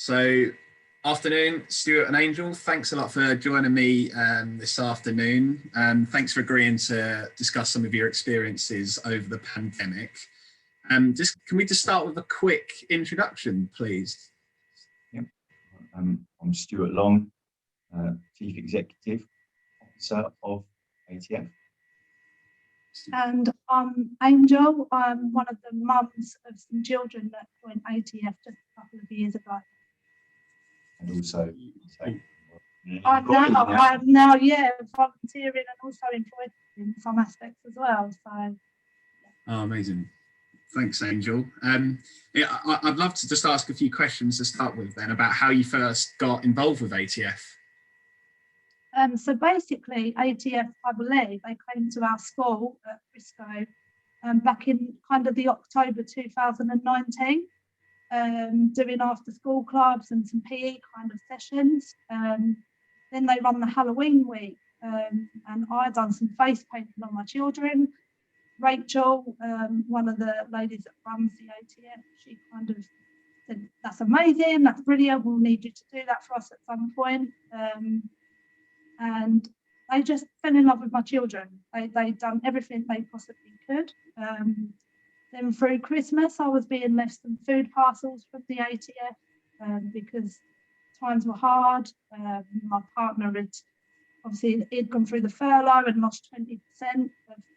So, afternoon, Stuart and Angel. Thanks a lot for joining me this afternoon. Thanks for agreeing to discuss some of your experiences over the pandemic. Can we just start with a quick introduction, please? Yep. I'm Stuart Long, Chief Executive Officer of ATF. And I'm Angel. I'm one of the mums of some children that joined ATF just a couple of years ago. And also, I'm now, volunteering and also employed in some aspects as well. So, Oh, amazing. Thanks, Angel. I'd love to just ask a few questions to start with then about how you first got involved with ATF. So basically, ATF, I believe, they came to our school at Briscoe back in kind of the October 2019, doing after school clubs and some PE kind of sessions. Then they run the Halloween week, and I done some face painting on my children. Rachel, one of the ladies that runs the ATF, she kind of said, "That's amazing, that's brilliant, we'll need you to do that for us at some point." And they just fell in love with my children. They'd done everything they possibly could. Then through Christmas, I was being left some food parcels from the ATF because times were hard. My partner he'd gone through the furlough and lost 20%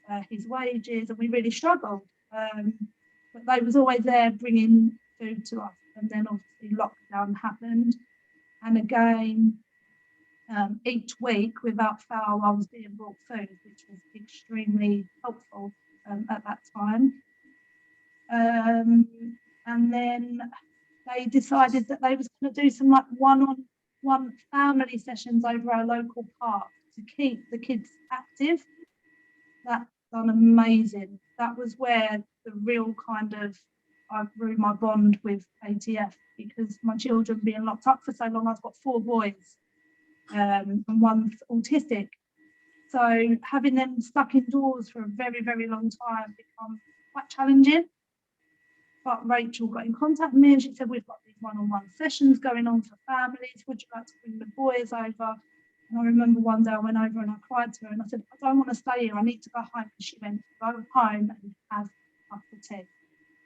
of his wages, and we really struggled. But they was always there bringing food to us. And then obviously lockdown happened. And again, each week, without fail, I was being brought food, which was extremely helpful at that time. And then they decided that they was going to do some like one-on-one family sessions over our local park to keep the kids active. That's done amazing. That was where the real I grew my bond with ATF, because my children being locked up for so long, I've got 4 boys. And one's autistic, so having them stuck indoors for a very, very long time become quite challenging. But Rachel got in contact with me and she said, "We've got these one-on-one sessions going on for families, would you like to bring the boys over?" And I remember one day I went over and I cried to her and I said, "I don't want to stay here, I need to go home." And she went, "Go home and have a cup of tea."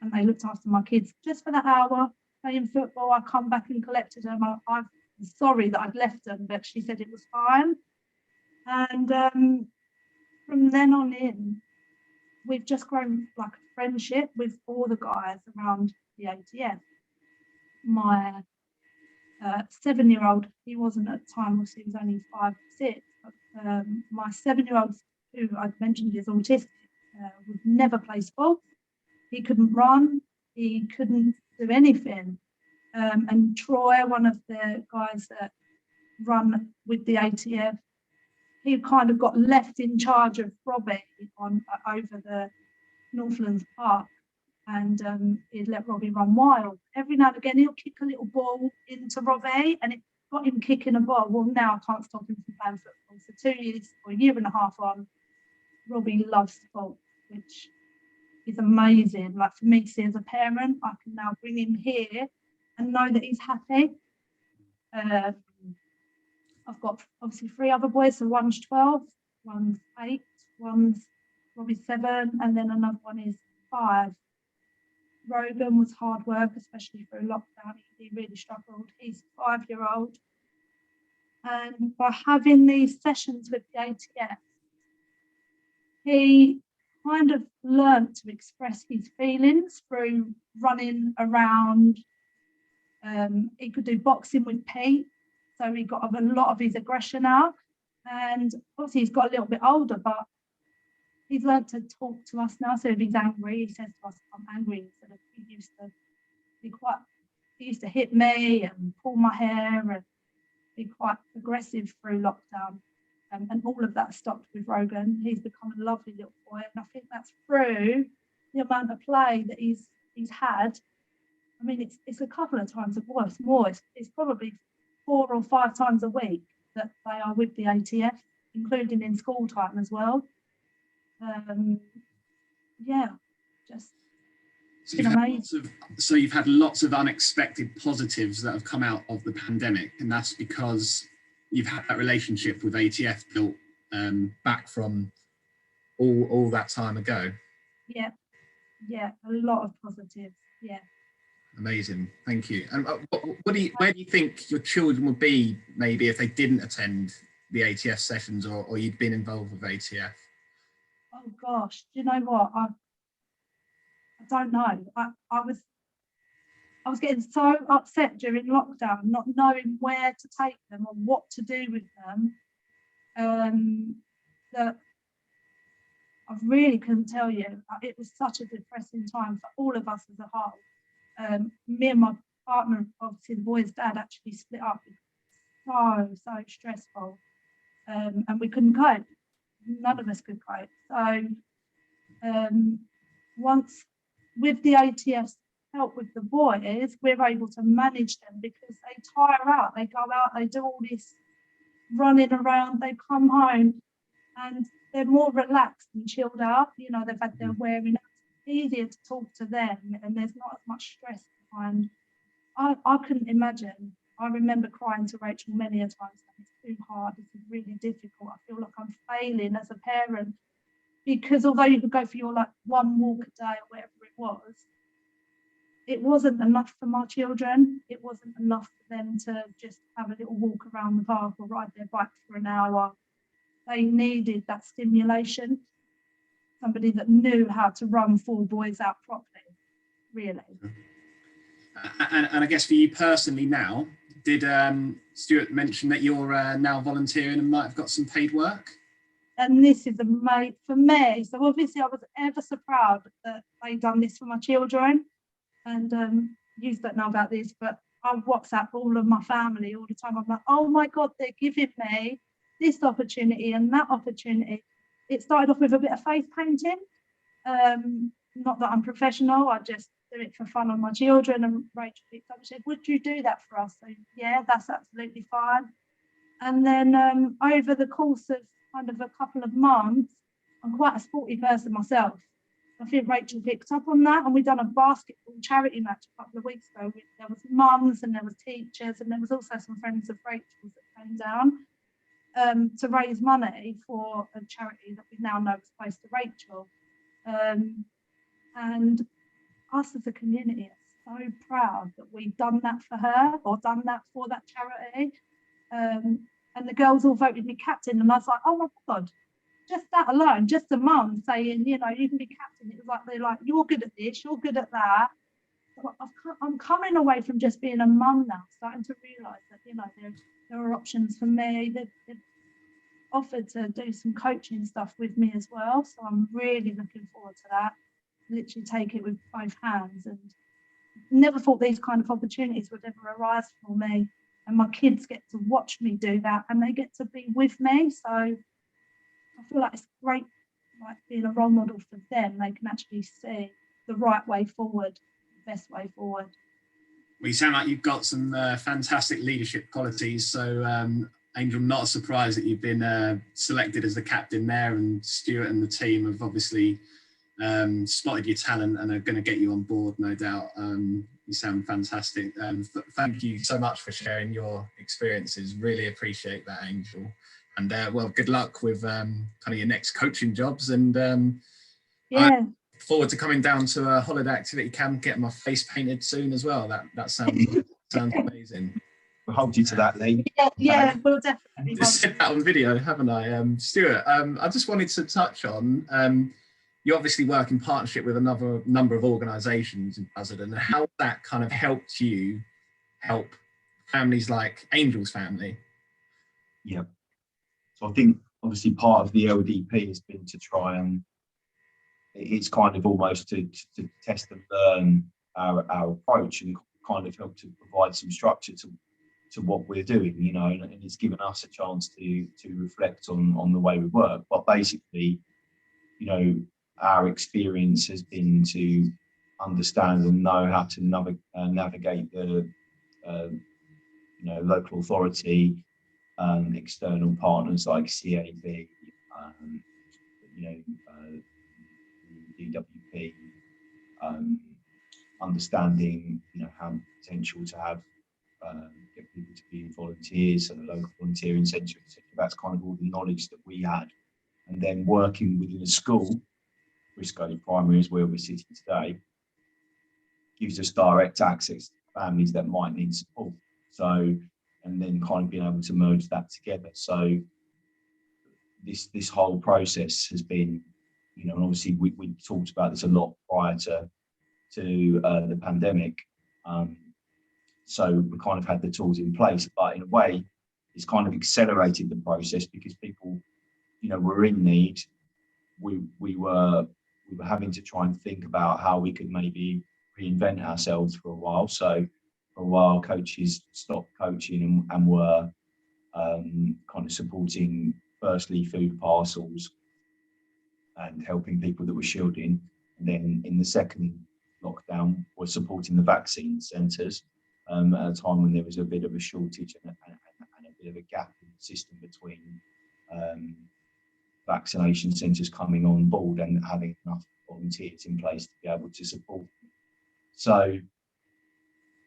And they looked after my kids just for that hour, playing football. I come back and collected them. I'm sorry that I'd left them, but she said it was fine. And from then on in, we've just grown like a friendship with all the guys around the ATF. My 7-year-old, he wasn't at the time, he was only 5 or 6, but my 7-year-old, who I'd mentioned is autistic, would never play sport. He couldn't run, he couldn't do anything. And Troy, one of the guys that run with the ATF, he kind of got left in charge of Robbie over the Northlands Park, and he'd let Robbie run wild. Every now and again, he'll kick a little ball into Robbie, and it got him kicking a ball. Well, now I can't stop him from playing football. So 2 years or a year and a half on, Robbie loves sport, which is amazing. Like for me, see, as a parent, I can now bring him here and know that he's happy. I've got obviously 3 other boys, so one's 12, one's 8, one's probably 7, and then another one is 5. Rogan was hard work, especially through lockdown. He really struggled. He's 5-year-old. And by having these sessions with the ATF, he kind of learned to express his feelings through running around. He could do boxing with Pete, so he got a lot of his aggression out. And obviously he's got a little bit older, but he's learned to talk to us now. So if he's angry, he says to us, "I'm angry." Instead of he used to hit me and pull my hair and be quite aggressive through lockdown. And all of that stopped with Rogan. He's become a lovely little boy, and I think that's through the amount of play that he's had. I mean, it's a couple of times a week, more. It's probably 4 or 5 times a week that they are with the ATF, including in school time as well. So Been amazing. so you've had lots of unexpected positives that have come out of the pandemic, and that's because you've had that relationship with ATF built back from all that time ago. Yeah, yeah, a lot of positives. Yeah. Amazing, thank you. And where do you think your children would be maybe if they didn't attend the ATF sessions or you'd been involved with ATF? Oh gosh, do you know what? I don't know. I was getting so upset during lockdown, not knowing where to take them or what to do with them, that I really couldn't tell you. It was such a depressing time for all of us as a whole. Me and my partner, obviously the boy's dad, actually split up. So stressful, and we couldn't cope. None of us could cope. So once with the ATF's help with the boys, we're able to manage them because they tire out. They go out, they do all this running around, they come home and they're more relaxed and chilled out. You know, they've had their wearing out. It's easier to talk to them and there's not as much stress behind. I couldn't imagine. I remember crying to Rachel many a time saying it's too hard, this is really difficult. I feel like I'm failing as a parent. Because although you could go for your like one walk a day or whatever it wasn't enough for my children. It wasn't enough for them to just have a little walk around the park or ride their bikes for an hour. They needed that stimulation, somebody that knew how to run 4 boys out properly, really. And I guess for you personally now, did Stuart mention that you're now volunteering and might have got some paid work? And this is amazing for me. So obviously I was ever so proud that they'd done this for my children. And you don't know about this, but I WhatsApp all of my family all the time. I'm like, oh my God, they're giving me this opportunity and that opportunity. It started off with a bit of face painting. Not that I'm professional, I just do it for fun on my children. And Rachel picked up and said, would you do that for us? So yeah, that's absolutely fine. And then over the course of kind of a couple of months, I'm quite a sporty person myself. I think Rachel picked up on that, and we'd done a basketball charity match a couple of weeks ago. There was mums and there was teachers, and there was also some friends of Rachel's that came down to raise money for a charity that we now know is close to Rachel. And us as a community are so proud that we've done that for her or done that for that charity. And the girls all voted me captain, and I was like, oh my God. Just that alone, just a mum saying, you know, you can be captain. It was like, they're like, you're good at this, you're good at that. So I'm coming away from just being a mum now, starting to realise that, you know, there are options for me. They've offered to do some coaching stuff with me as well. So I'm really looking forward to that. Literally take it with both hands, and never thought these kind of opportunities would ever arise for me. And my kids get to watch me do that, and they get to be with me. So I feel like it's great, like being a role model for them. They can actually see the right way forward, the best way forward. Well, you sound like you've got some fantastic leadership qualities. So, Angel, not a surprise that you've been selected as the captain there, and Stuart and the team have obviously spotted your talent and are going to get you on board, no doubt. You sound fantastic. Thank you so much for sharing your experiences. Really appreciate that, Angel. And well, good luck with kind of your next coaching jobs. And Yeah. I look forward to coming down to a holiday activity camp, getting my face painted soon as well. That sounds amazing. We'll hold you to that, Lee. Yeah, we'll definitely. Just said that on video, haven't I? Stuart, I just wanted to touch on, you obviously work in partnership with another number of organisations in Buzzard, and how that kind of helped you help families like Angel's family. Yeah. So I think obviously part of the LDP has been to try and it's kind of almost to test and learn our approach and kind of help to provide some structure to what we're doing, you know, and it's given us a chance to reflect on the way we work. But basically, you know, our experience has been to understand and know how to navigate the you know, local authority, external partners like CAB, you know, DWP, understanding, how potential to have get people to be volunteers and a local volunteering centre, etc. That's kind of all the knowledge that we had, and then working within a school, Briscoe Primary is where we're sitting today, gives us direct access to families that might need support. So, and then kind of being able to merge that together. So this whole process has been, and obviously we talked about this a lot prior to the pandemic. So we kind of had the tools in place, but in a way, it's kind of accelerated the process because people, were in need. We were having to try and think about how we could maybe reinvent ourselves for a while. So for a while, coaches stopped coaching and were kind of supporting firstly food parcels and helping people that were shielding. And then in the second lockdown, we're supporting the vaccine centres at a time when there was a bit of a shortage and a bit of a gap in the system between vaccination centres coming on board and having enough volunteers in place to be able to support them. So,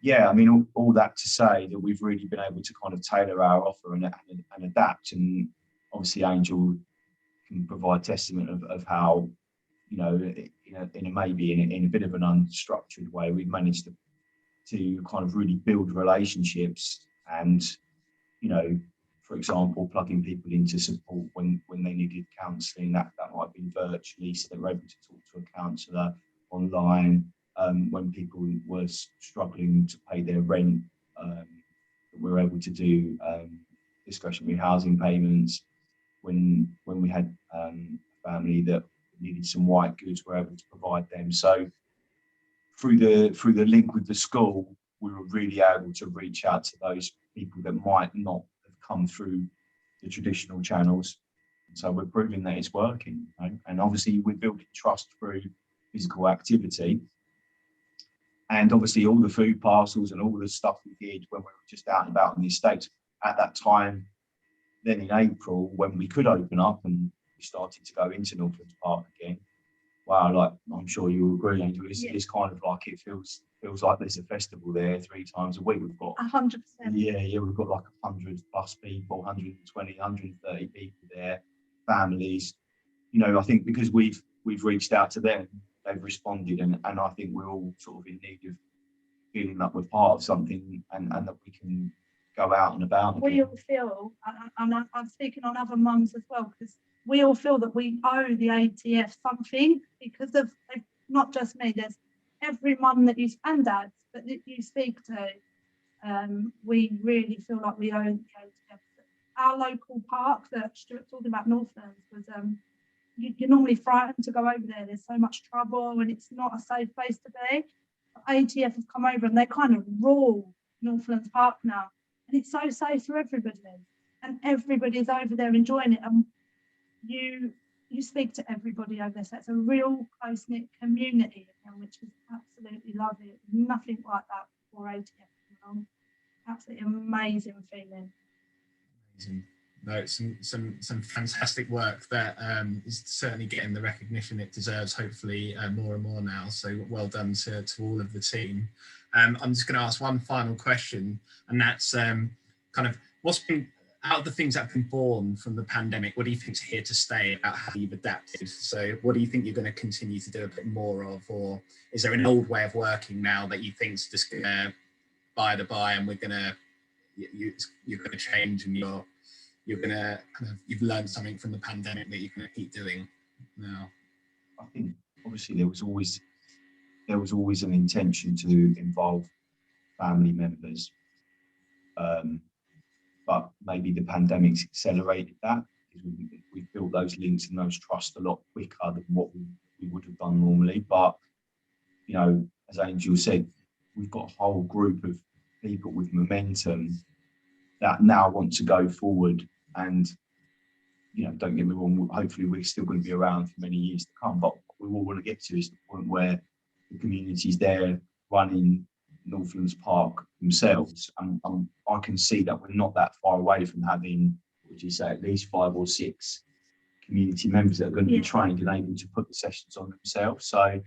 yeah, I mean, all that to say that we've really been able to kind of tailor our offer and adapt. And obviously, Angel can provide testament of how, in a bit of an unstructured way, we've managed to kind of really build relationships and, for example, plugging people into support when they needed counselling, that might have been virtually, so they were able to talk to a counsellor online. When people were struggling to pay their rent, we were able to do discretionary housing payments. When we had a family that needed some white goods, we were able to provide them. So through the link with the school, we were really able to reach out to those people that might not have come through the traditional channels. So we're proving that it's working, and obviously we're building trust through physical activity. And obviously all the food parcels and all the stuff we did when we were just out and about in the estates at that time, then in April, when we could open up and we started to go into Northlands Park again, wow, like I'm sure you agree, Angel, it's kind of like it feels like there's a festival there 3 times a week. We've got 100%. Yeah, we've got like 100 plus people, 120, 130 people there, families. I think because we've reached out to them, they've responded, and I think we're all sort of in need of feeling like we're part of something and that we can go out and about again. We all feel, and I'm speaking on other mums as well, because we all feel that we owe the ATF something because of not just me, there's every mum that you and dads that you speak to. We really feel like we owe the ATF. Our local park that Stuart talking about, Northlands, was you're normally frightened to go over there. There's so much trouble and it's not a safe place to be. But ATF have come over and they kind of rule Northlands Park now, and it's so safe for everybody, and everybody's over there enjoying it. And you speak to everybody over there, so it's a real close-knit community, which is absolutely lovely. Nothing like that before ATF. Absolutely amazing feeling. Amazing. No, it's some fantastic work that is certainly getting the recognition it deserves, hopefully more and more now. So well done to all of the team. I'm just going to ask one final question, and that's kind of what's been, out of the things that have been born from the pandemic, what do you think is here to stay about how you've adapted? So what do you think you're going to continue to do a bit more of, or is there an old way of working now that you think is just going to by the by and you're going to change, and you're going to kind of, you've learned something from the pandemic that you're going to keep doing now? I think obviously there was always an intention to involve family members, but maybe the pandemic's accelerated that because we built those links and those trusts a lot quicker than what we would have done normally. But as Angel said, we've got a whole group of people with momentum that now want to go forward, and don't get me wrong, hopefully we're still going to be around for many years to come, but what we all want to get to is the point where the community's there running Northlands Park themselves, and I can see that we're not that far away from having, would you say, at least 5 or 6 community members that are going to be trained and able to put the sessions on themselves. So I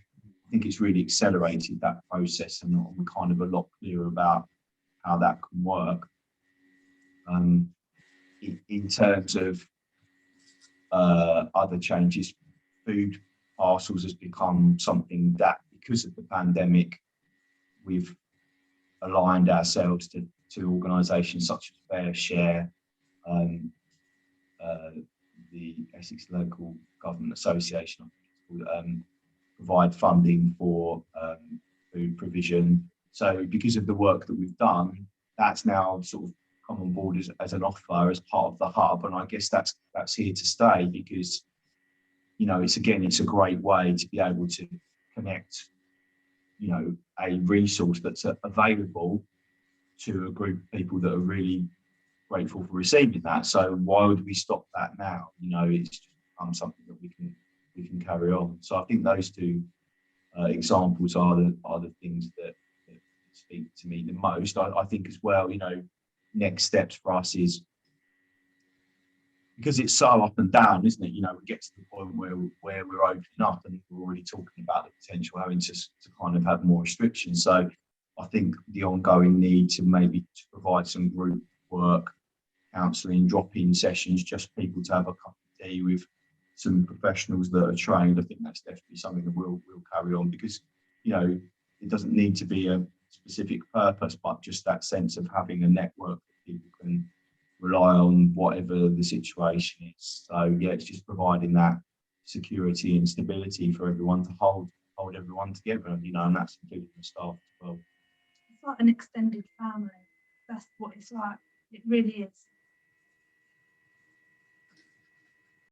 think it's really accelerated that process, and we're kind of a lot clearer about how that can work. In terms of other changes, food parcels has become something that, because of the pandemic, we've aligned ourselves to organisations such as Fair Share, the Essex Local Government Association, provide funding for food provision. So because of the work that we've done, that's now sort of come on board as an offer as part of the hub, and I guess that's here to stay, because it's a great way to be able to connect a resource that's available to a group of people that are really grateful for receiving that. So why would we stop that now? It's just become something that we can carry on. So I think those two examples are the things that speak to me the most. I think as well, next steps for us is, because it's so up and down, isn't it? We get to the point where we're opening up, and we're already talking about the potential having to kind of have more restrictions. So I think the ongoing need to provide some group work, counselling, drop-in sessions, just people to have a cup of tea with some professionals that are trained. I think that's definitely something that we'll carry on, because it doesn't need to be a specific purpose, but just that sense of having a network that people can rely on, whatever the situation is. So yeah, it's just providing that security and stability for everyone to hold everyone together, and that's including the staff as well. It's like an extended family. That's what it's like. It really is.